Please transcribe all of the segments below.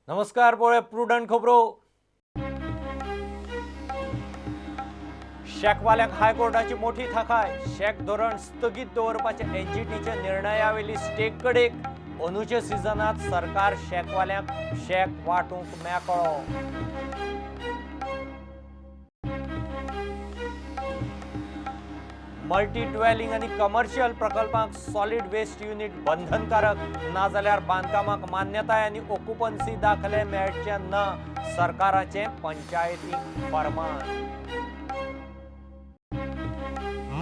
नमस्कार पळय प्रुडंट खबरो। शेकवाल्यांक हायकोर्टाची मोठी थाकाय। शेक धोरण स्थगीत दवरपाचे एनजीटीचे निर्णयावेली स्टेक कडेक अंदूच्या सिजनात सरकार शेकवाल्यांक शेक वाटूंक मेकळो। मल्टी ड्वेलिंग आणि कमर्शियल प्रकल्पांक सॉलिड वेस्ट युनिट बंधनकारक ना जाल्यार बांदकामाक मान्यताय आणि ऑक्युपन्सी दाखले मेळचे ना सरकाराचे पंचायतीक फर्मान।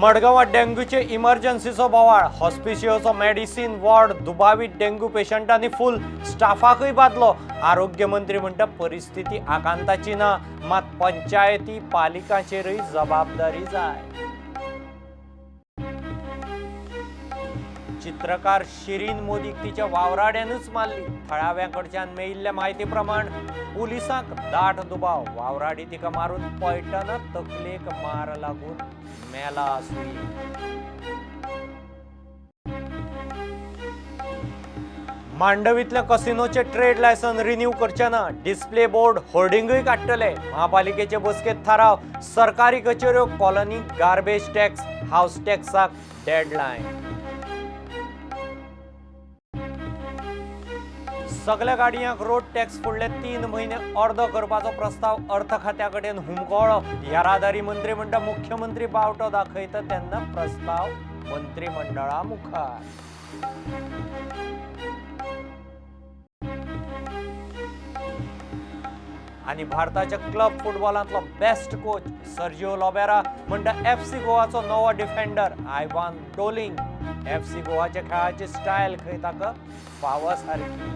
मडगांवां डेंग्यूचे इमर्जन्सीचो बोवाळ। हॉस्पिशियोचो मेडिसिन वॉर्ड दुबावीत डेंग्यू पेशंटांनी फुल, स्टाफाकय बादलो। आरोग्य मंत्री म्हणटा परिस्थिती आकांताची ना, मात पंचायती पालिकांचेरय जबाबदारी जाय। चित्रकार शिरीन मोदीक तिच्या वावराड्यानूच मारली। थळाव्यांकडच्यान मेळिल्ल्या म्हायती प्रमाण पुलिसांक दाट दुबाव। वावराडी तिका मारून पळटना तकलेक मार लागून मेला आसुंये। मांडवीतल्या कसिनोचे ट्रेड लायसन रिन्यू करचे ना, डिस्प्ले बोर्ड होर्डिंगय काडटले। महापालिकेचे बसकेत थाराव। सरकारी कचेऱ्यो कॉलनी गार्बेज टॅक्स हाऊस टॅक्साक डेडलायन। सगळ्या गाडयांक रोड टॅक्स फुडले 3 म्हयने अर्द करपाचो प्रस्ताव अर्थ खात्याकडेन हुमकळ्ळो। येरादारी मंत्री म्हणटा मुख्यमंत्री बावटो दाखयता तेन्ना प्रस्ताव मंत्रिमंडळा मुखार। आणि भारताच्या क्लब फुटबॉलांतलो बेस्ट कोच सर्जिओ लोबेरा म्हणटा एफसी गोवाचो नवो डिफेंडर आयवान डोलिंग। एफसी गोवाच्या खेळाची स्टायल खंय ताका फाव सारकी।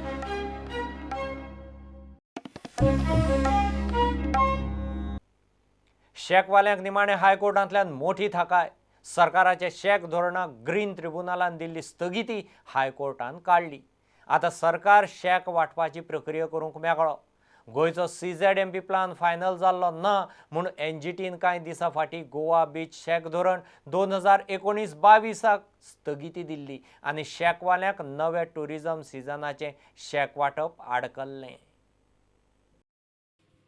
शेकवाल्यांक निमाणे हायकोर्टांतल्यान मोठी थाकाय। सरकाराचे शेक धोरणाक ग्रीन ट्रिब्युनलान दिल्ली स्थगिती हायकोर्टान काडली। आता सरकार शेक वाटपाची प्रक्रिया करूंक मेकळो। गोंयचो CZMP प्लान फायनल जाल्लो ना म्हूण एनजीटीन कांय दिसा फाटीं गोवा बीच शेक धोरण 2019-22 स्थगिती दिल्ली आनी शेकवाल्यांक नवे टुरिझम सिजनाचें शेक वाटप आडकल्लें।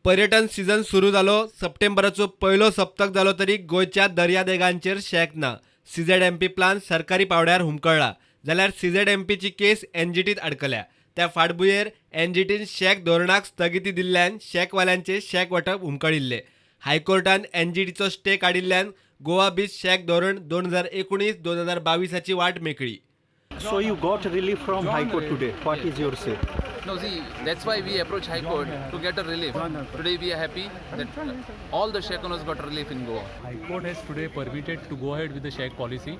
पर्यटन सीझन सुरू जालो। सप्टेंबराचो पयलो सप्तक जालो तरी गोंयच्या दर्यादेगांचेर शेक ना। CZMP प्लान सरकारी पावड्यार हुमकळ्ळा, जाल्यार CZMPची केस एनजीटीत आडकल्या। त्या फाटभुंयेर एनजीटीन शेक धोरणाक स्थगिती दिल्ल्यान शेकवाल्यांचे शेक वाटप हुमकळिल्ले। हायकोर्टान एनजीटीचो स्टे काडिल्ल्यान गोवा बीच शेक धोरण 2019-2022 वाट मेकळी। So you got relief from High Court today. What is your say? No, see, that's why we approach High Court to get a relief. Today we are happy that all the Sheikh owners got relief in Goa. High Court has today permitted to go ahead with the Sheikh policy,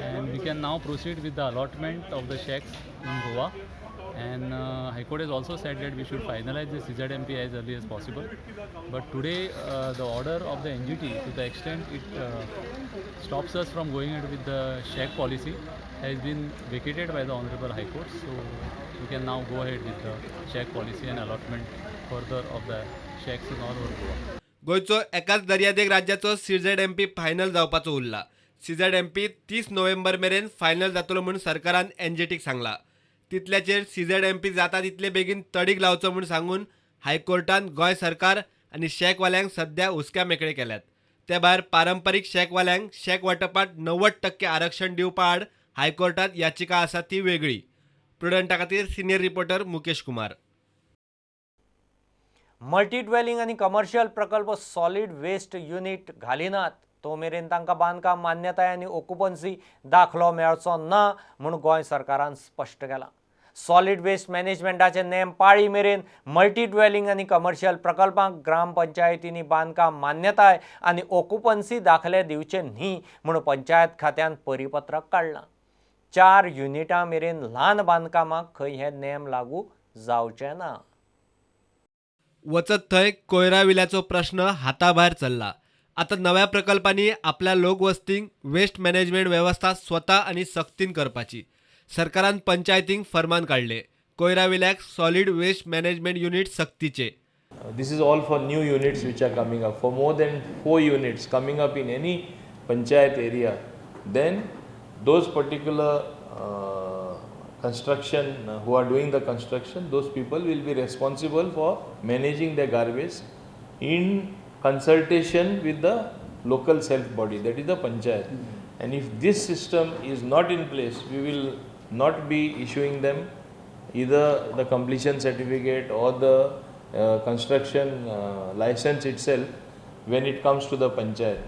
and we can now proceed with the allotment of the Sheikhs in Goa. And High Court has also said that we should finalize the CZMP as early as possible. But today the order of the NGT, to the extent it stops us from going ahead with the Sheikh policy, has been vacated by the Honorable High Court. So we can now go ahead with the Sheikh policy and allotment further of the Sheikhs in all over Goa. गोंयचो एकाच दर्यादेग राज्याचो CZMP final जावपाचो उरला। CZMP 30 November मेरेन final जातलो म्हूण सरकारान एनजीटीक सांगला। तितल्याचेर CZMP जाता तितले बेगीन तडीक लावचो म्हूण सांगून हायकोर्टान गोंय सरकार आनी शेकवाल्यांक सध्या हुस्क्या मेकळे केल्यात। ते भायर पारंपारीक शेकवाल्यांक शेक वांटपांत 90% आरक्षण दिवपा आड हायकोर्टात याचिका आसा ती वेगळी। प्रुडंटा खातीर senior reporter Mukesh Kumar. Multi dwelling आणि कमर्शियल प्रकल्प सॉलिड वेस्ट युनिट घालिनात तो मेरेन तांकां बांदकाम मान्यताय आनी ऑक्युपन्सी दाखलो मेळचो ना म्हूण गोंय सरकारान स्पश्ट केलां। सॉलिड वेस्ट मॅनेजमेंटाचे नेम पाळी मेरेन मल्टी ड्वेलिंग आणि कमर्शियल प्रकल्पांक ग्रामपंचायतींनी बांदकाम मान्यताय आनी ऑक्युपन्सी दाखले दिवचे न्ही म्हूण पंचायत खात्यान परिपत्रक काडलां। 4 युनिटां मेरेन ल्हान बांदकामाक खंय हे नेम लागू जावचे ना। वचत थंय कोयरा विल्याचो प्रश्न हाताभायर चल्ला। आता नव्या प्रकल्पांनी आपल्या लोकवस्तींक वेस्ट मॅनेजमेंट वेवस्था स्वता आनी सक्तीन करपाची। सरकारान पंचायतींक फर्मान काडले। कोयरा विल्याक सॉलिड वेस्ट मॅनेजमेंट युनिट सक्तीचे। This is all for new units which are coming up. For more than 4 units coming up in any panchayat area, then those particular construction, who are doing the construction, those people will be responsible for managing their garbage in consultation with the local self body, that is the panchayat. And if this system is not in place, we will not be issuing them either the completion certificate or the construction license itself when it comes to the panchayat,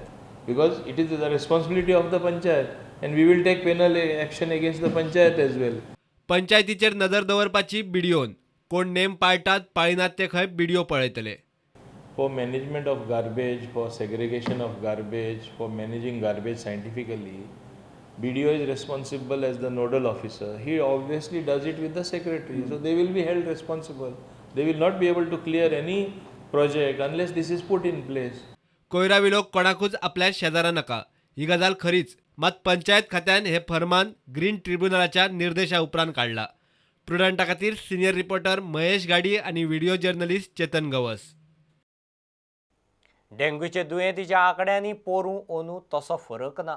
because it is the responsibility of the panchayat, and we will take penal action against the panchayat as well. पंचायतीचेर नजर दवरपाची बिडिओन कोण name पाळटात पाळिनात ते खंय video पळयतले. For management of garbage, for segregation of garbage, for managing garbage scientifically, BDO is responsible as the nodal officer. He obviously does it with the secretary, so they will be held responsible. They will not be able to clear any project unless this is put in place. कोयराविलो कोणाकूच आपल्या शेजारा नका ही गजाल खरीच, मात पंचायत खात्यान हे फर्मान green ट्रिब्युनलाच्या निर्देशा उपरांत काढला. प्रुडंटा खातीर सिनियर रिपोर्टर महेश गाडी आणि व्हिडिओ जर्नलिस्ट चेतन गवस. डेंग्यूचे दुयेंतीच्या आंकड्यांनी पोरूं ओनू तसो फरक ना.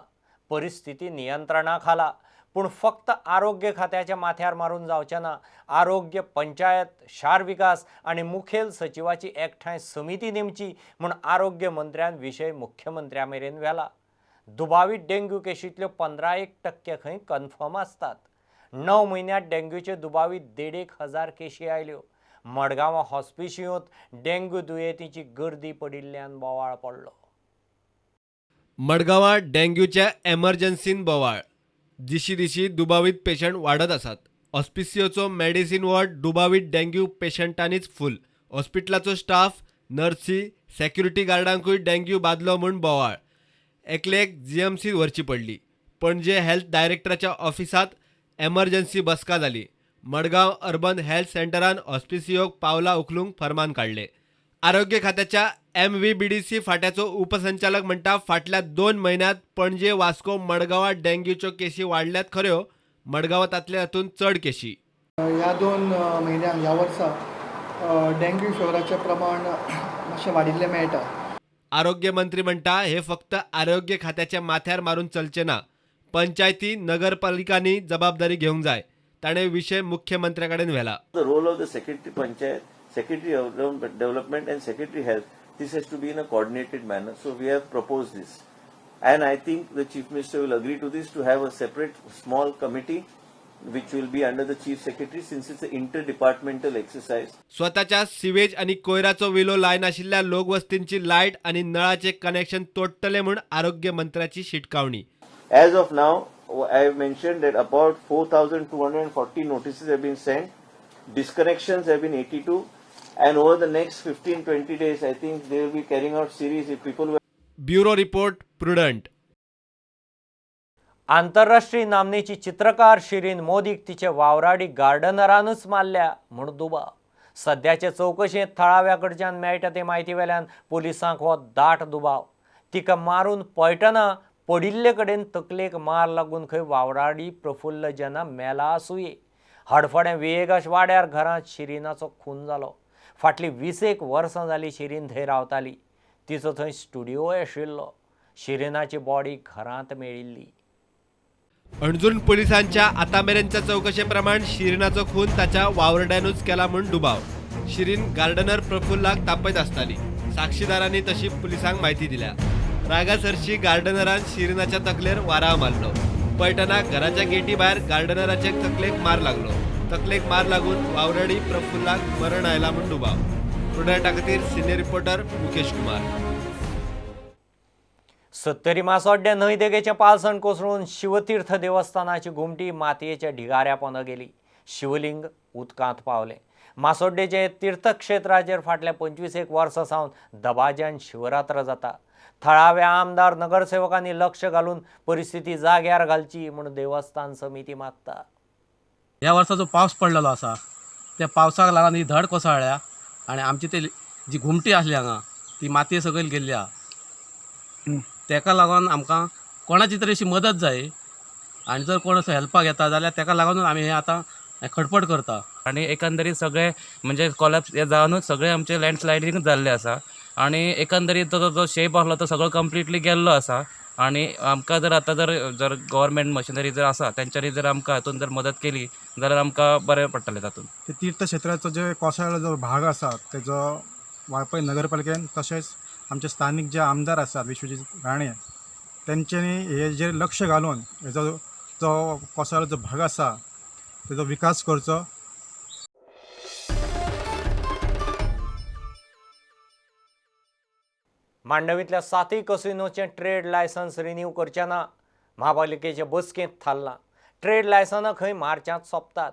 परिस्थिती नियंत्रणाखाला, पूण फक्त आरोग्य खात्याच्या माथ्यार मारून जावचें ना. आरोग्य, पंचायत, शार विकास आणि मुखेल सचिवाची एकठांय समिती नेमची म्हूण आरोग्य मंत्र्यान विशय मुख्यमंत्र्या मेरेन व्हेला. दुबावीत डेंग्यू केशींतल्यो 15% खंय कन्फर्म आसतात. 9 म्हयन्यांत डेंग्यूचे दुबावीत 1,500 केशी आयल्यो. मडगांवां हॉस्पिशियोंत डेंग्यू दुयेंतीची गर्दी पडिल्ल्यान बोवाळ पडलो. मडगांवां डेंग्यूच्या एमर्जन्सीन बोवाळ. दिशी दिशी दुबावीत पेशंट वाडत आसात. ऑस्पिसियोचो मेडिसिन वॉर्ड दुबावीत डेंग्यू पेशंटांनीच फूल. हॉस्पिटलाचो स्टाफ, नर्सी, सेक्युरिटी गार्डांकूय डेंग्यू बादलो म्हूण बोवाळ. एकलेक GMC व्हरची पडली. पणजे हेल्थ डायरेक्टराच्या ऑफिसांत एमर्जन्सी बसका जाली. मडगांव अर्बन हेल्थ सेंटरान ऑस्पिसियोक पावला उखलूंक फर्मान काढले. आरोग्य खात्याच्या MVBDC फाट्याचो उपसंचालक म्हणटा फाटल्या 2 म्हयन्यांत पणजे, वास्को, मडगांवां डेंग्यूच्यो केशी वाडल्यात खऱ्यो, मडगांवांतातले हातूंत चड केशी. ह्या 2 म्हयन्यांत ह्या वर्सा डेंग्यू फिवराचें प्रमाण मातशें वाडिल्लें मेळटा. आरोग्य मंत्री म्हणटा हे फक्त आरोग्य खात्याच्या माथ्यार मारून चलचे ना. पंचायती, नगरपालिकांनी जबाबदारी घेवंक जाय. ताणें विशय मुख्यमंत्र्या कडेन व्हेला. The role of the Secretary Panchayat, Secretary of Development and Secretary Health, this has to be in a coordinated manner. So we have proposed this. And I think the Chief Minister will agree to this, to have a separate small committee which will be under the Chief Secretary, since it's an interdepartmental exercise. स्वताच्या sewage आणि कोयराचो विलो lion आशिल्ल्या लोकवस्तींची light आणि नळाचे connection तोडटले म्हूण आरोग्य मंत्र्याची शिटकावणी. As of now, I have mentioned that about 4,240 notices have been sent. Disconnections have been 82. And over the next 15-20 days, I think they will be carrying out series if people were... bureau report, prudent. आंतरराष्ट्रीय नामनेची चित्रकार शिरीन मोदीक तिचे वावराडी गार्डनरानूच मारल्या म्हूण दुबाव. सद्याचे चौकशेंत थळाव्या कडच्यान मेळटा ते म्हायती वेल्यान पुलिसांक हो दाट दुबाव. तिका मारून पळटना पडिल्ले कडेन तकलेक मार लागून खंय वावराडी प्रफुल्ल जना मेला आसूये. हडफडें वेगाश वाड्यार घरांत शिरीनाचो खून जालो. फाटलीं 20 वर्सां जालीं शिरीन थंय रावताली. तिचो थंय स्टुडिओय आशिल्लो. शिरीनाची बॉडी घरांत मेळिल्ली. अणजून पुलिसांच्या आतामेरेनच्या चौकशेप्रमाण शिरीनाचो खून ताच्या वावरड्यानूच केला म्हूण दुबाव. शिरीन गार्डनर प्रफुल्लाक तापयत आसताली. साक्षीदारांनी तशी पुलिसांक म्हायती दिल्या. रागासरशी गार्डनरान शिरीनाच्या तकलेर वाराव मारलो. पळटना घराच्या गेटी भायर गार्डनराचे तकलेक मार लागलो. तकलेक मार लागून वावरडी प्रफुल्लाक मरण आयला म्हूण दुबाव. प्रुडंटा खातीर सिनियर रिपोर्टर मुकेश कुमार. 70 मासोड्डे न्हंय देगेचें पालसण कोसळून शिवतीर्थ देवस्थानाची घुमटी मातयेच्या ढिगाऱ्या पोंद गेली. शिवलिंग उदकांत पावलें. मासोड्डेचे तीर्थक्षेत्राचेर फाटल्या 25 वर्सां सावन दबाज्यान शिवरात्र जाता. थळाव्या आमदार, नगरसेवकांनी लक्ष घालून परिस्थिती जाग्यार घालची म्हूण देवस्थान समिती मागता. ह्या वर्सा जो पावस पडलेलो आसा त्या पावसाक लागून ही धड कोसळ्ळ्या आनी आमची ती जी घुमटी आसली हांगा ती मातये सकयल गेल्ली आहा. तेका लागून आमकां कोणाची तरी अशी मदत जाय आनी जर कोण असो हेल्पाक येता जाल्यार तेका लागून आमी हे आतां खटपट करता. आणि एकंदरीत सगळे म्हणजे कॉलॅप्स हे जावनूच सगळे आमचे लँडस्लायडींग जाल्ले आसा आणि एकंदरीत तो जो शेप आसलो तो सगळो कंप्लिटली गेल्लो आसा. आणि आमकां जर आतां जर गव्हर्मेंट मशिनरी जर आसा तेंच्यांनी जर आमकां हातून जर मदत केली जाल्यार आमकां बरें पडटलें तातूंत. ते तीर्थक्षेत्राचो जे कोसळ्ळो जो भाग आसा तेजो वाळपय नगरपालिकेन तशेंच आमचे स्थानीक जे आमदार आसात विश्वजीत राणे तेंच्यांनी हेजेर लक्ष घालून हेजो जो कोसळ्ळो जो भाग आसा तेजो विकास करचो. मांडवींतल्या 7 कसिनोचे ट्रेड लायसन्स रिन्यू करचे ना महापालिकेचे बसकेंत थारलां. ट्रेड लायसनां खंय मार्चांत सोंपतात.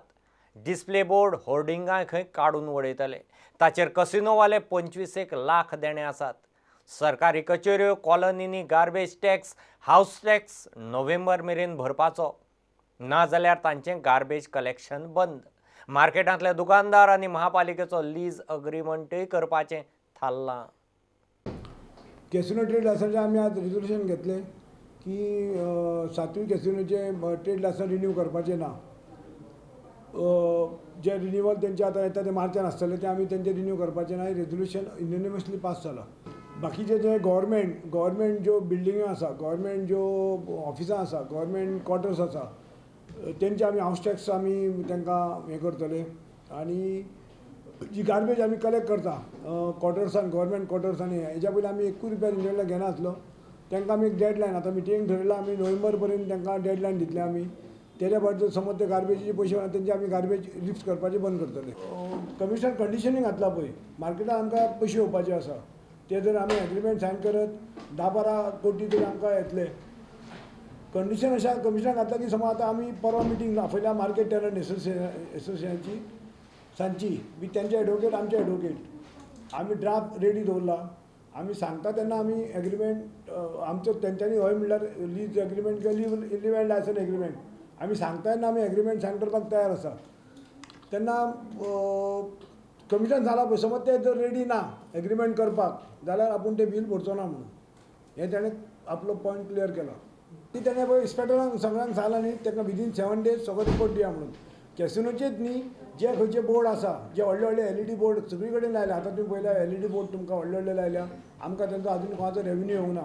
डिस्प्ले बोर्ड होर्डिंगांय खंय काडून उडयतले. ताचेर कसिनोवाले 25 लाख देणे आसात. सरकारी कचेऱ्यो, कॉलनींनी गार्बेज टॅक्स, हावस टॅक्स नोव्हेंबर मेरेन भरपाचो ना जाल्यार तांचें गार्बेज कलेक्शन बंद. मार्केटांतले दुकानदार आनी महापालिकेचो लीज अग्रिमेंटूय करपाचें थारलां. कॅसिनो ट्रेड लायसनचे आमी आज रिजोल्युशन घेतले की 7वी कॅसिनोचे ट्रेड लायसन रिन्यू करपाचें ना. जे रिन्यूवल तेंचे आतां येता ते मार्चान आसतले ते आमी तेंचे रिन्यू करपाचें ना. रेजोल्युशन युनिवर्सली पास जाला. बाकीचे जे गव्हर्मेंट ज्यो बिल्डिंग्यो आसा, गव्हर्मेंट ज्यो ऑफिसां आसा, गव्हर्मेंट क्वॉर्टर्स आसा तेंचे आमी हावस टॅक्स आमी तांकां हें करतले. आनी जी गार्बेज आमी कलेक्ट करता क्वॉर्टर्सान, गव्हर्मेंट क्वॉर्टर्सांनी हेज्या पयलीं आमी 1 रुपया तेंच्या घेना आसलो. तांकां आमी एक डेडलायन आतां मिटींग थरयला आमी नोव्हेंबर पर्यंत तांकां डेडलायन दितले आमी. तेज्या भायर समज ते गार्बेजीचे पयशे वता तेंचे आमी गार्बेज लिफ्ट करपाचे बंद करतले. कमिशनर कंडिशनींग घातला पळय मार्केटान आमकां पयशे येवपाचे आसा ते जर आमी एग्रीमेंट सायन करत 10-12 कोटी तरी आमकां येतले. कंडिशन अशा कमिशनान घातला की समज आतां आमी परवा मिटींग आपयल्या मार्केट टेनंट एसोसिएशनाची सांजची विथ तेंचे एडवोकेट आमचे एडवोकेट आमी ड्राफ्ट रेडी दवरला. आमी सांगता तेन्ना आमी एग्रीमेंट आमचो तेंच्यांनी हय म्हणल्यार लीज एग्रीमेंट किंवा लिव्ह लायसन एग्रीमेंट आमी सांगता तेन्ना आमी एग्रीमेंट सायन करपाक तयार आसा. तेन्ना कमिशन जाला पळय समज ते जर रेडी ना एग्रीमेंट करपाक जाल्यार आपूण ते बील भरचो ना म्हणून हें तेणें आपलो पॉयंट क्लियर केला. ती तेणें पळय इन्स्पेक्टरांक सगळ्यांक सांगलां न्ही ताका विदीन 7 days सगळो रिपोर्ट दिया म्हणून. कॅसिनोचेच न्ही जे खंयचे बोर्ड आसा जे व्हडले LED बोर्ड सगळी कडेन लायल्या. आतां तुमी पळयल्या LED बोर्ड तुमकां व्हडले लायल्या. आमकां तेंचो आजून कोणाचो रेवन्यू येवंक ना.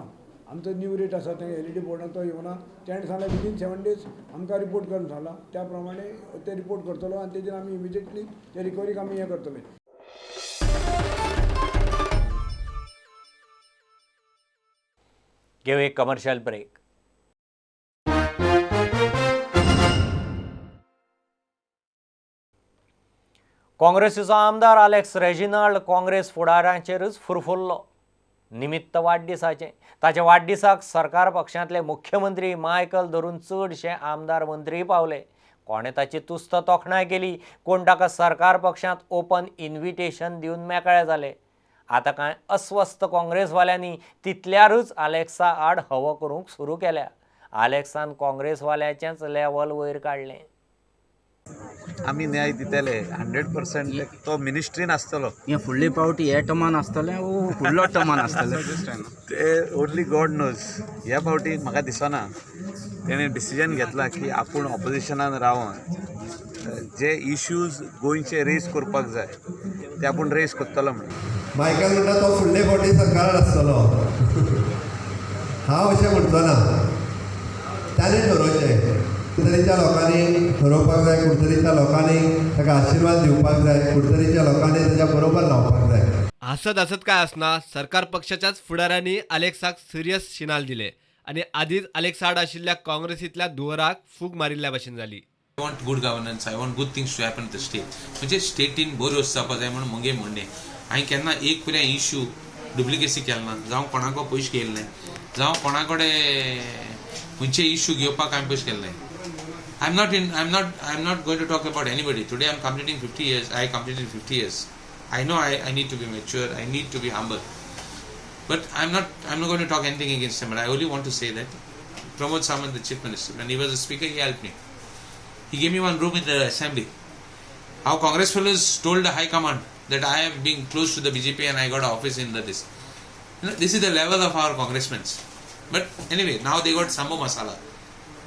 आमचो न्यू रेट आसा ते LED बोर्डान तो येवना. तेणें सांगलें विदीन 7 days आमकां रिपोर्ट करून सांगला. त्या प्रमाणे ते रिपोर्ट करतलो आनी तेजेर आमी इमिजिएटली ते रिकवरीक आमी हें करतले. घेऊ एक कमर्शियल ब्रेक. काँग्रेसीचो आमदार आलेक्स रेजिनाल्ड काँग्रेस फुडाऱ्यांचेरच फुरफुरलो निमित्त वाडदिसाचें. ताच्या वाडदिसाक सरकार पक्षांतले मुख्यमंत्री मायकल धरून चडशे आमदार मंत्री पावले. कोणें ताची तुस्त तोखणाय केली, कोण ताका सरकार पक्षांत ओपन इन्विटेशन दिवन मेकळे जाले. आतां कांय अस्वस्थ काँग्रेसवाल्यांनी तितल्यारूच आलेक्सा आड हवो करूंक सुरू केल्या. आलेक्सान काँग्रेसवाल्याचेंच लेवल वयर काडलें. आमी न्याय दितले 100%. तो मिनिस्ट्रीन आसतलो. हे फुडली पावटी हे टर्मान आसतलें वो फुडलो टर्मान आसतलें ते ओन्ली गॉड नोज. ह्या फावटी म्हाका दिसना तेणें डिसिजन घेतला की आपूण ऑपोजिशनान रावन जे इश्यूज गोंयचे रेज करपाक जाय ते आपूण रेज करतलो म्हणून. मायकल म्हणटा तो फुडले फावटी सरकार आसतलो. हांव अशें म्हणचो ना. ताणें ठरोवचें. कुडतरीच्या लोकांनी ठरोवपाक जाय. कुडतरीच्या लोकांनी ताका आशिर्वाद दिवपाक जाय. कुडतरीच्या लोकांनी ताच्या बरोबर रावपाक जाय. हसत काय असना सरकार पक्षाच्याच फुडाऱ्यांनी आलेक्साक सिरियस शिनाल दिले आणि आधीच आलेक्सा आड आशिल्ल्या काँग्रेसींतल्या दुवराक फूग मारिल्ल्या भशेन जाली. I want good governance. I want good things to happen at the state. म्हणजे स्टेटीन बऱ्यो जावपा जाय म्हणून मुगे म्हणणें. हांवें केन्ना एक पुऱ्या इश्यू डुप्लिकेसी केलें ना. जावं कोणाको पयशे केले जावं कोणा कडेन खंयचे इश्यू घेवपाक हांवें पयशे केले. I'm not going to talk about anybody. Today I'm completing 50 years. I completed 50 years. I know I need to be mature. I need to be humble. But I'm not going to talk anything against him. But I only want to say that Pramod Samant, the chief minister, when he was a speaker, he helped me. He gave me one room in the assembly. How Congress fellows told the high command that I am being close to the BJP and I got an office in this. This is the level of our congressmen. But anyway, now they got Sambo Masala.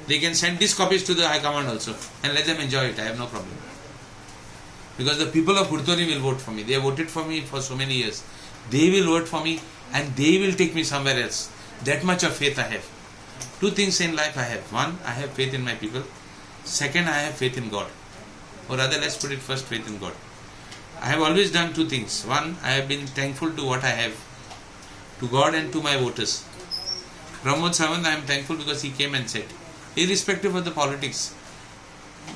They can send these copies to the high command also and let them enjoy it. I have no problem. Because the people of Purtoni will vote for me. They have voted for me for so many years. They will vote for me and they will take me somewhere else. That much of faith I have. Two things in life I have. One, I have faith in my people. Second, I have faith in God. or rather let's put it first, faith in God. I have always done two things. One, I have been thankful to what I have, to God and to my voters. Pramod Sawant, I am thankful because he came and said, irrespective of the politics,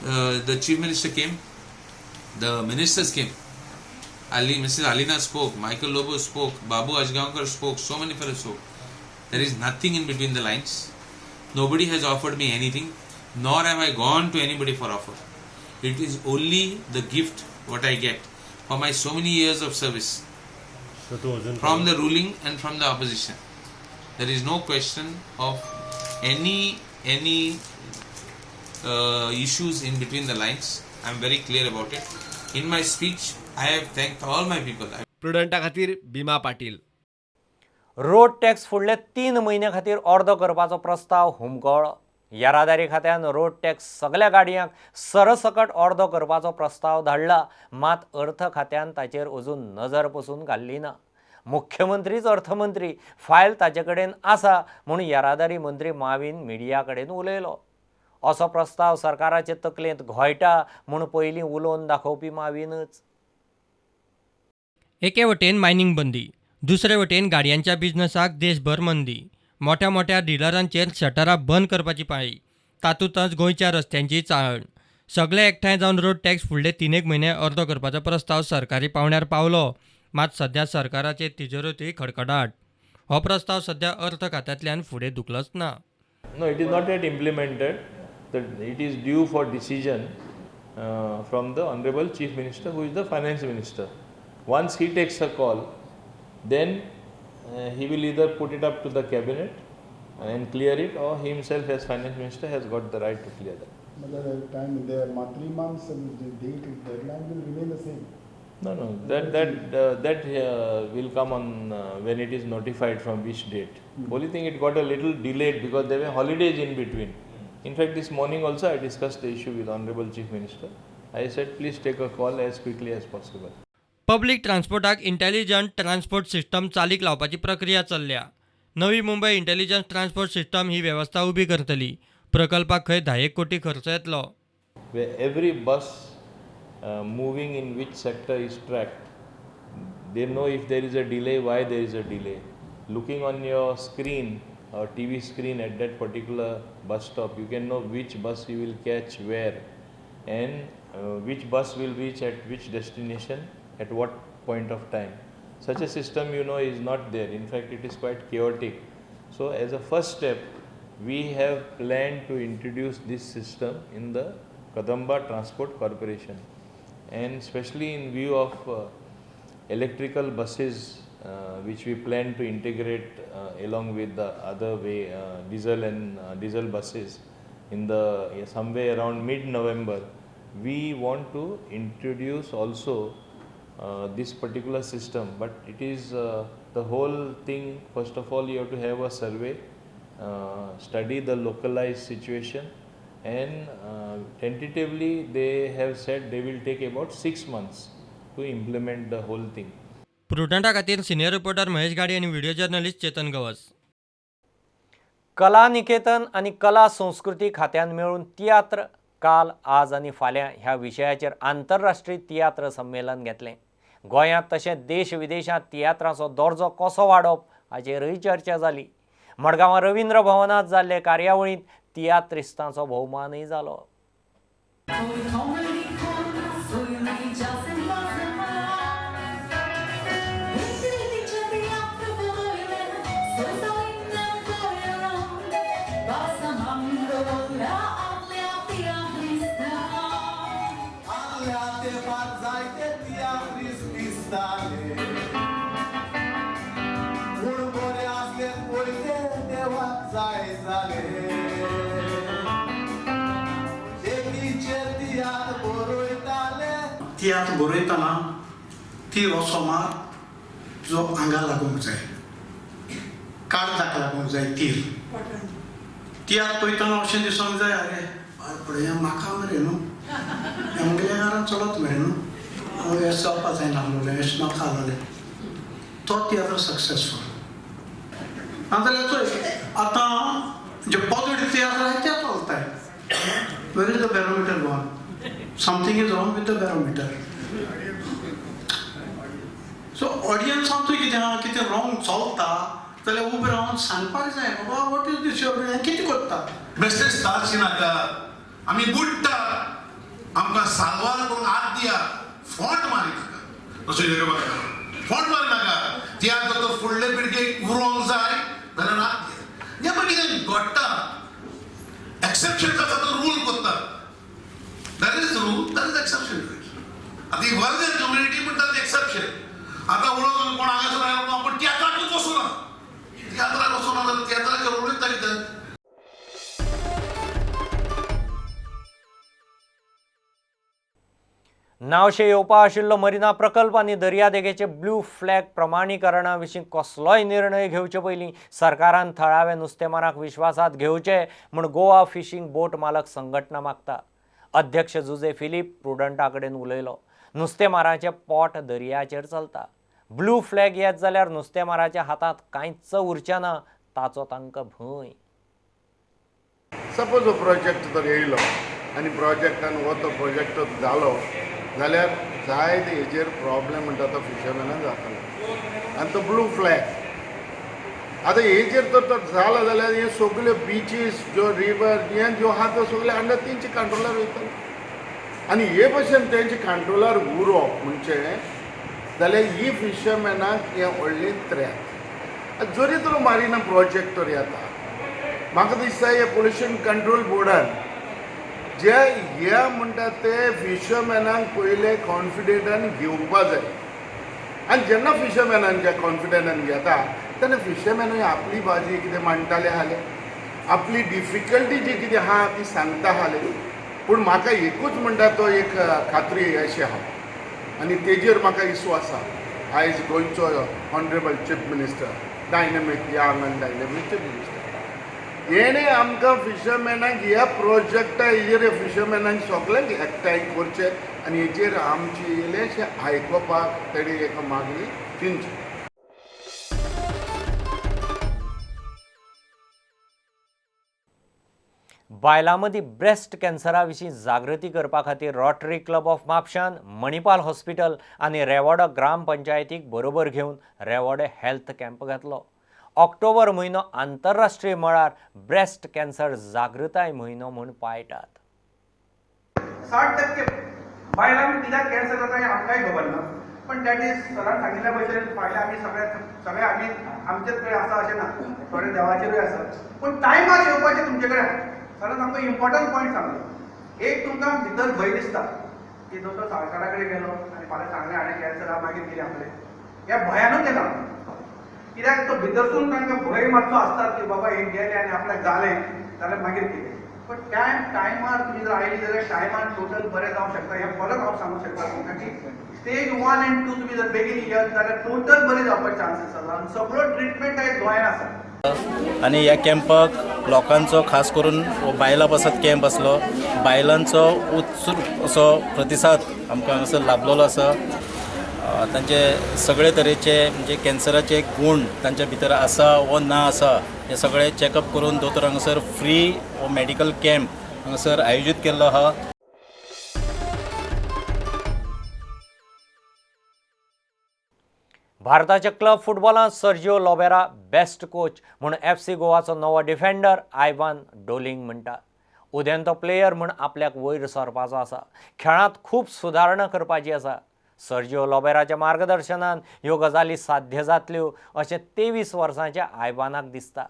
the Chief Minister came, the ministers came, Mrs. Alina spoke, Michael Lobo spoke, Babu Ajgaonkar spoke, so many fellows spoke. There is nothing in between the lines. Nobody has offered me anything, nor have I gone to anybody for offer. It is only the gift what I get for my so many years of service from the ruling and from the opposition. There is no question of any issues in between the lines. I am very clear about it. In my speech, I have thanked all my people. प्रुडंटा खातीर Bhima Patil. Road tax फुडले 3 म्हयन्या खातीर अर्दो करपाचो प्रस्ताव हुमकळ्ळो. येरादारी खात्यान road tax सगळ्या गाडयांक सरसकट अर्दो करपाचो प्रस्ताव धाडला, मात अर्थ खात्यान ताचेर अजून नजर पसून घाल्ली ना. मुख्यमंत्रीच अर्थमंत्री, फायल ताचे कडेन आसा म्हूण येरादारी मंत्री माविन मिडिया कडेन उलयलो. असो प्रस्ताव सरकाराचे तकलेंत घोळटा म्हूण पयलीं उलोवन दाखोवपी माविनच. एके वटेन मायनिंग बंदी, दुसरे वटेन गाडयांच्या बिझनसाक देशभर मंदी. मोठ्या मोठ्या डिलरांचेर शटरां बंद करपाची पाळी. तातूंतच गोंयच्या रस्त्यांची चाळण. सगळे एकठांय जावन रोड टॅक्स फुडले 3 म्हयने अर्दो करपाचो प्रस्ताव सरकारी पावण्यार पावलो, मात सध्या सरकाराचे तिजोरेंतूय खडखडाट. हो प्रस्ताव सध्या अर्थ खात्यांतल्यान फुडें धुकलोच ना. No, it is not yet implemented. It is due for decision from the Honorable Chief Minister, who is the Finance Minister. Once he takes a call, then he will either put it up to the cabinet and clear it, or he himself as Finance Minister has got the right to clear that. But the time there, 3 months, the date deadline will remain the same. No, that will come on when it is notified from which date. Only thing, it got a little delayed because there were holidays in between. In fact, this morning also I discussed the issue with Honorable Chief Minister. I said, please take a call as quickly as possible. Public ट्रान्सपोर्टाक intelligent transport system चालीक लावपाची प्रक्रिया चल्ल्या. नवी Mumbai intelligent transport system ही वेवस्था उबी करतली. प्रकल्पाक खंय 10 कोटी खर्च येतलो. Every bus moving in which sector is tracked, they know if there is a delay, why there is a delay. Looking on your screen or TV screen at that particular bus stop, you can know which bus you will catch where, and which bus will reach at which destination at what point of time. Such a system, is not there. In fact, it is quite chaotic. So as a first step, we have planned to introduce this system in the Kadamba Transport Corporation, and especially in view of electrical buses which we plan to integrate along with the other way diesel buses in the somewhere around mid-November. We want to introduce also this particular system, but it is the whole thing. First of all, you have to have a survey, study the localized situation, and tentatively they have said they will take about 6 months to implement the whole thing. प्रुडंटा खातीर senior reporter Mahesh गाडी आणि video journalist Chetan Gawas. कला निकेतन आणि कला संस्कृती खात्यान मेळून तियात्र काल, आज आणि फाल्यां ह्या विशयाचेर आंतरराष्ट्रीय तियात्र संमेलन घेतलें. गोंयांत तशेंच देश विदेशांत तियात्राचो दर्जो कसो वाडप हाचेरय चर्चा जाली. मडगांवां रवींद्र भवनांत जाल्ले कार्यावळींत तियात्रिस्तांचो भोवमानय जालो. तियात्र बरयतना ती रसोमार जो आंगार लागूंक जाय, काळजाक लागूंक जाय. तियात्र पळयतना अशें दिसूंक जाय, अरे पळय म्हाका मरे न्हू, आमगेल्या घरांत चलत मरे न्हू, हांव हें चलपा जायना आसलोलें, अशें म्हाका आसलोलें. तो तियात्र सक्सेसफूल. नाजाल्यार चोय आतां जे पॉझिटिव्ह तियात्र आहाय ते चलताय. Where is the barometer Goan? something is wrong with the barometer. So audience कितें wrong चलता जाल्यार उबे रावन सांगपाक जाय बाबा what is this you're कितें करता. बेश्टेच starची नाका आमी बुडटा आमकां साल्वार करून हात दिया फोंट मारी नाका अशें कितें करता फोंट मारी नाका त्या जर फुडले पिळगेक उरोंक जाय जाल्यार हात दिया जें कितें घडटा एक्सेप्शन जाता तो रूल करता that is rule that is exception. आतां ही वर्जन कम्युनिटी म्हणटा एक्सेप्शन आता उलट कोण हांगासर आयलो आपण तियात्राकूच वचूना तियात्राक वचूना जाल्यार तियात्राचेर उलयता कितें. नावशे येवपा आशिल्लो मरिना प्रकल्प आनी दर्यादेगेचे ब्लू फ्लॅग प्रमाणीकरणा विशीं कसलोय निर्णय घेवचे पयलीं सरकारान थळाव्या नुस्तेमारांक विश्वासांत घेवचे म्हूण गोवा फिशींग बोट मालक संघटना मागता. अध्यक्ष जुजे फिलीप प्रुडंटा कडेन उलयलो. नुस्तेमारांचें पोट दर्याचेर चलता. ब्लू फ्लॅग येत जाल्यार नुस्तेमाराच्या हातांत कांयच उरचें ना ताचो तांकां भंय. सपोज हो प्रोजेक्ट जर येयलो आनी प्रोजेक्टान हो तो प्रोजेक्ट जालो जाल्यार जायते हेजेर प्रॉब्लेम म्हणटा तो फिशरमॅनान जातलो आनी तो ब्लू फ्लॅग आतां हेजेर तर तो जालो जाल्यार हे सगळे बिचीस ज्यो रिवर हे ज्यो आहा त्यो सगळे अंडर तेंचे कंट्रोलार वयतले आनी हे भशेन तेंचे कंट्रोलार उरप म्हणजे जाल्यार ही फिशरमॅनाक हें व्हडलें त्रेत. जरी तर मारिना प्रोजेक्टर येता म्हाका दिसता हे पोल्युशन कंट्रोल बोर्डान जे ह्या म्हणटा ते फिशरमॅनांक पयले कॉन्फिडंटान घेवपा जाय आनी जेन्ना फिशरमॅनान जे कॉन्फिडंटान घेता तेन्ना फिशरमॅनूय आपली बाजी कितें मांडटाले आसले आपली डिफिकल्टी जी कितें आहा ती सांगता आसले. पूण म्हाका एकूच म्हणटा तो एक खात्री अशी आहा आनी तेजेर म्हाका विश्वास आसा आयज गोंयचो honourable chief minister dynamic young आनी डायनॅमीक चीफ मिनिस्टर हेणे आमकां फिशरमॅनाक ह्या प्रोजेक्टा हेजेर फिशरमॅनांक सगळ्यांक एकठांय करचें आनी हेजेर आमची इल्लेशें आयकोपाक तेणी एक मागणी चिंतची. बायलां मदीं ब्रेस्ट कॅन्सरा विशीं जागृती करपा खातीर रोटरी क्लब ऑफ म्हापशान मणिपाल हॉस्पिटल आनी रेवाडो ग्रामपंचायतीक बरोबर घेवन रेवाडे हेल्थ कॅम्प घातलो. ऑक्टोबर म्हयनो आंतरराष्ट्रीय मळार ब्रेस्ट कॅन्सर जागृताय म्हयनो म्हूण पाळटात. 60% बायलांक कित्याक कॅन्सर जाता हें आमकांय खबर ना पण दॅट इज सरान सांगिल्ल्या भशेन फाल्यां आमी सगळे आमी आमचेच कडेन आसा अशें ना थोडे देवाचेरूय आसा पूण टायमार येवपाचें तुमचे कडेन सरान आमकां इम्पॉर्टंट पॉयंट सांगलो. एक तुमकां भितर भंय दिसता की जो तो सरकारा कडेन गेलो आनी फाल्यां सांगलें हाणें कॅन्सर आहा मागीर कितें आपलें ह्या भयानूच येता कित्याक तो भितरसून तांकां भंय मातसो आसता की बाबा हें गेलें आनी आपल्याक जालें जाल्यार मागीर कितें. पण त्या टायमार तुमी जर आयली जाल्यार टायमार टोटल बरें जावंक शकता हें परत हांव सांगूंक शकता तुमकां की स्टेज 1 आनी 2 तुमी जर बेगीन येत जाल्यार टोटल बरें जावपाचे चान्सीस आसा आनी सगळो ट्रिटमेंट आयज गोंयांत आसा. आनी ह्या कॅम्पाक लोकांचो खास करून बायलां बसत कॅम्प आसलो बायलांचो उत्सुक असो प्रतिसाद आमकां हांगासर लाभलेलो आसा. तांचे सगळे तरेचे म्हणजे कॅन्सराचे गुण तांच्या भितर आसा वा ना आसा हे सगळे चॅकअप करून दोतोर हांगासर फ्री हो मेडिकल कॅम्प हांगासर आयोजीत केल्लो आहा. भारताच्या क्लब फुटबॉलांत सर्जिओ लोबेरा बेस्ट कोच म्हूण FC गोवाचो नवो डिफेंडर आयवान डोलिंग म्हणटा. उदेंतो प्लेयर म्हूण आपल्याक वयर सरपाचो आसा. खेळांत खूब सुदारणा करपाची आसा. सर्जिओ लोबेराच्या मार्गदर्शनान ह्यो गजाली साध्य जातल्यो अशें 23 वर्सांच्या आयवानाक दिसता.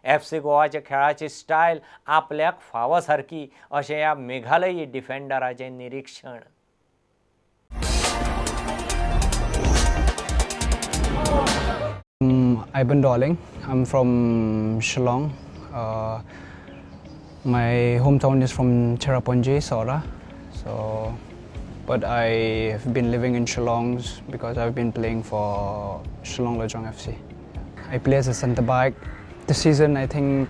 FC गोवाचे खेळाची स्टायल आपल्याक फावो सारकी अशें ह्या मेघालयी डिफेंडराचें निरीक्षण. Ivan Doling. I'm from Shillong. My hometown is from Cherrapunji, Sora. But I have been living in Shillong because I've been playing for Shillong Lojong FC. I play as a centre back. This season, I think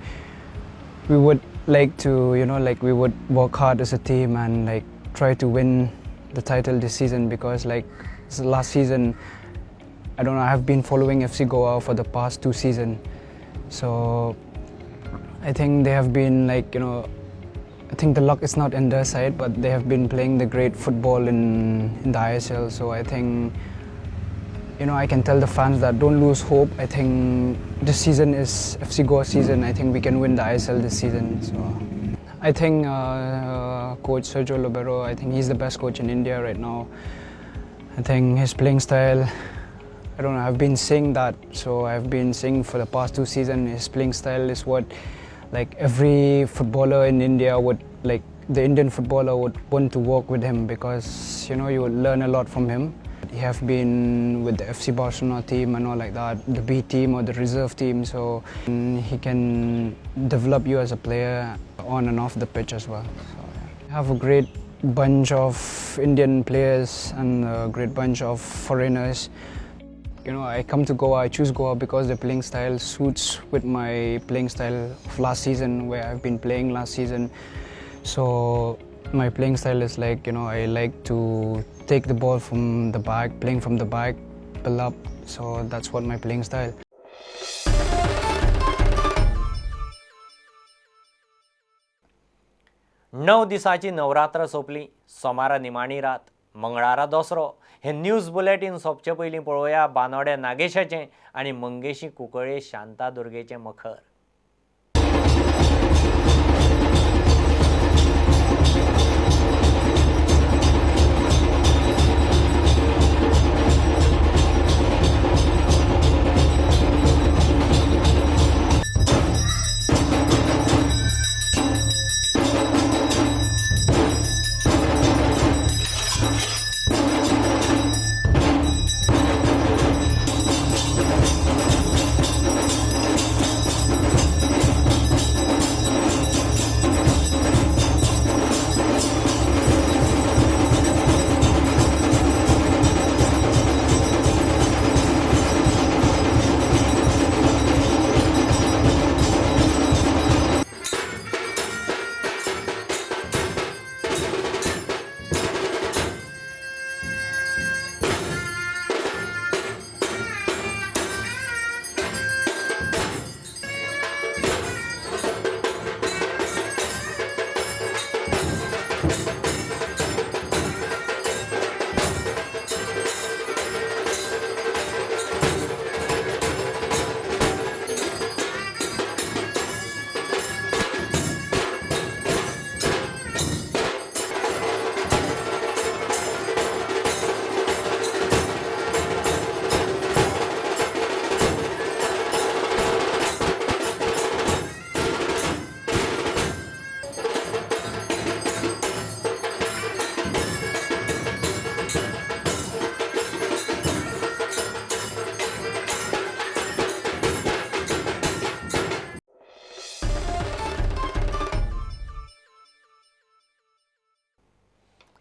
we would like to, we would work hard as a team and try to win the title this season because last season, I don't know, I have been following FC Goa for the past 2 seasons. So I think they have been I think the luck is not in their side, but they have been playing the great football in the ISL. So I think, you know, I can tell the fans that don't lose hope. I think this season is FC Goa season. I think we can win the ISL this season. So I think Coach Sergio Lobero, I think he's the best coach in India right now. I think his playing style, I don't know, I've been saying that. So I've been saying for the past 2 seasons, his playing style is what like every footballer in India would, like the Indian footballer would want to work with him, because, you know, you would learn a lot from him. He have been with the FC Barcelona team and all like that, the B team or the reserve team, so he can develop you as a player on and off the pitch as well. So, yeah. We have a great bunch of Indian players and a great bunch of foreigners. You know, I come to Goa, I choose Goa because the playing style suits with my playing style of last season, where I've been playing last season. So my playing style is like, you know, I like to take the ball from the back, playing from the back, build up. So that's what my playing style. नऊ दिसाची नवरात्र सोंपली. सोमारा निमाणी रात, मंगळारा दसरो. हे news bulletin सोंपचे पयलीं पळोवया बानोडे नागेशाचें आनी मंगेशी कुंकळे शांतादुर्गेचें मखर.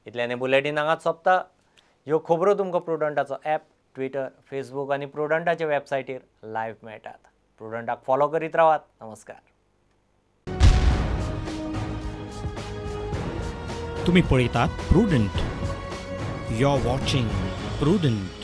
इतल्याने बुलेटिन हांगाच सोंपता. ह्यो खबरो तुमकां प्रुडंटाचो ॲप, ट्विटर, फेसबूक आनी प्रुडंटाच्या वेबसायटीर लायव्ह मेळटात. प्रुडंटाक फॉलो करीत रावात. नमस्कार. तुम्ही पळयतात Prudent. You are watching prudent.